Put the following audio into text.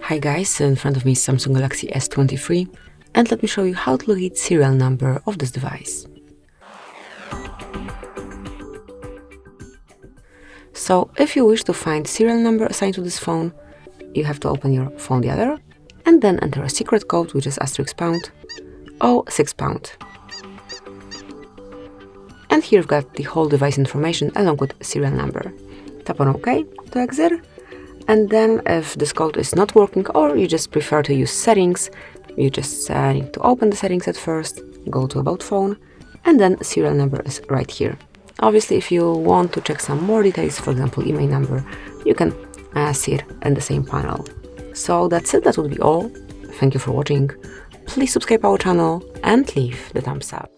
Hi guys, in front of me is Samsung Galaxy S23 and let me show you how to locate serial number of this device. So if you wish to find serial number assigned to this phone, you have to open your phone dialer and then enter a secret code, which is *pound or £6. And here you've got the whole device information along with serial number. Tap on OK to exit. And then if this code is not working or you just prefer to use settings, you just need to open the settings at first, go to About Phone, and then serial number is right here. Obviously, if you want to check some more details, for example, email number, you can see it in the same panel. So that's it, that would be all. Thank you for watching. Please subscribe our channel and leave the thumbs up.